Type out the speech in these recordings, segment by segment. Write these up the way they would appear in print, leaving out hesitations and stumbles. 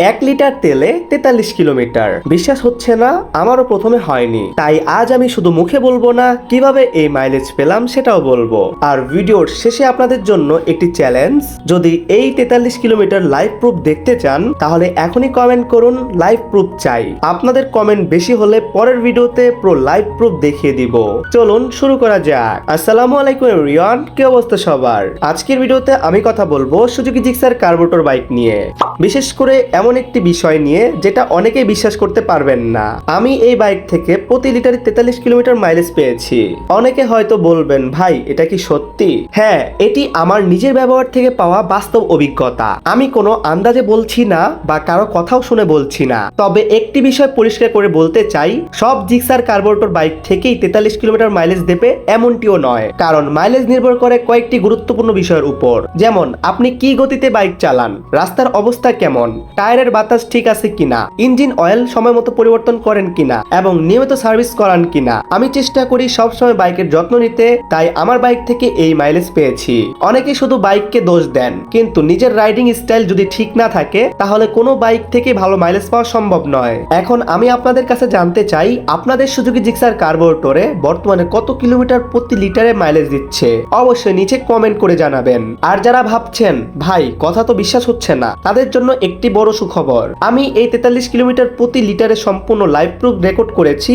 1 litre তেলে 43 kilometre. বিশ্বাস হচ্ছে না? আমারও প্রথমে হয়নি, তাই আজ আমি শুধু মুখে বলবো না, কিভাবে এই মাইলেজ পেলাম সেটাও বলবো। আর ভিডিওর শেষে আপনাদের জন্য একটি চ্যালেঞ্জ, যদি এই 43 কিলোমিটার লাইভ প্রুফ দেখতে চান তাহলে এখনই কমেন্ট করুন লাইভ প্রুফ চাই। আপনাদের কমেন্ট বেশি হলে পরের ভিডিওতে পুরো লাইভ প্রুফ দেখিয়ে দিব। চলুন শুরু করা যাক। আসসালামু আলাইকুম এভরিওয়ান, কি অবস্থা সবার? আজকের ভিডিওতে আমি কথা বলবো সুজুকি জিক্সার কার্বোরেটর বাইক নিয়ে, বিশেষ করে এমন একটি বিষয় নিয়ে যেটা অনেকেই বিশ্বাস করতে পারবেন না। আমি এই বাইক থেকে প্রতি লিটারে 43 কিলোমিটার মাইলেজ পেয়েছি। অনেকে হয়তো বলবেন, ভাই এটা কি সত্যি? হ্যাঁ, এটি আমার নিজের ব্যবহার থেকে পাওয়া বাস্তব অভিজ্ঞতা। আমি কোনো আন্দাজে বলছি না বা কারো কথাও শুনে বলছি না। তবে একটি বিষয় পরিষ্কার করে বলতে চাই, সব জিক্সার কার্বোরেটর বাইক থেকেই 43 কিলোমিটার মাইলেজ দেবে এমনটিও নয়। কারণ মাইলেজ নির্ভর করে কয়েকটি গুরুত্বপূর্ণ বিষয়ের উপর, যেমন আপনি কি গতিতে বাইক চালান, রাস্তার অবস্থা কেমন, টায়ারের বাতাস ঠিক আছে কিনা, ইঞ্জিন অয়েল সময় মতো পরিবর্তন করেন কিনা এবং নিয়মিত সার্ভিস করান কিনা। আমি চেষ্টা করি সবসময় বাইকের যত্ন নিতে, তাই আমার বাইক থেকে এই মাইলেজ পেয়েছি। অনেকে শুধু বাইককে দোষ দেন, কিন্তু নিজের রাইডিং স্টাইল যদি ঠিক না থাকে তাহলে কোনো বাইক থেকে ভালো মাইলেজ পাওয়া সম্ভব নয়। এখন আমি আপনাদের কাছে জানতে চাই, আপনাদের সুজুকি জিক্সার কার্বোরেটরে বর্তমানে কত কিলোমিটার প্রতি লিটারে মাইলেজ দিচ্ছে? অবশ্যই নিচে কমেন্ট করে জানাবেন। আর যারা ভাবছেন ভাই কথা তো বিশ্বাস হচ্ছে না, তাদের জন্য একটি বড় সুখবর। আমি এই 43 কিলোমিটার প্রতি লিটারে সম্পূর্ণ লাইভ প্রুফ রেকর্ড করেছি।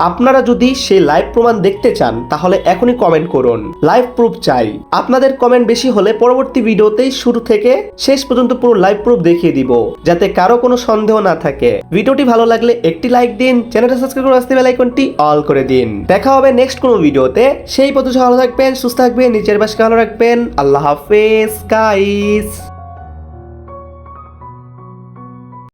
আপনারা যদি সেই লাইভ প্রমাণ দেখতে চান তাহলে এখনই কমেন্ট করুন লাইভ প্রুফ চাই। আপনাদের কমেন্ট বেশি হলে পরবর্তী ভিডিওতেই শুরু থেকে শেষ পর্যন্ত পুরো লাইভ প্রুফ দেখিয়ে দিব, যাতে কারো কোনো সন্দেহ না থাকে। ভিডিওটি ভালো লাগলে একটি লাইক দিন, চ্যানেলটা সাবস্ক্রাইব করে আসতে বেল আইকনটি অল করে দিন। দেখা হবে নেক্সট কোনো ভিডিওতে। সেই পর্যন্ত ভালো থাকবেন, সুস্থ থাকবেন, নিজের বাসকে ভালো রাখবেন। আল্লাহ হাফেজ গাইস।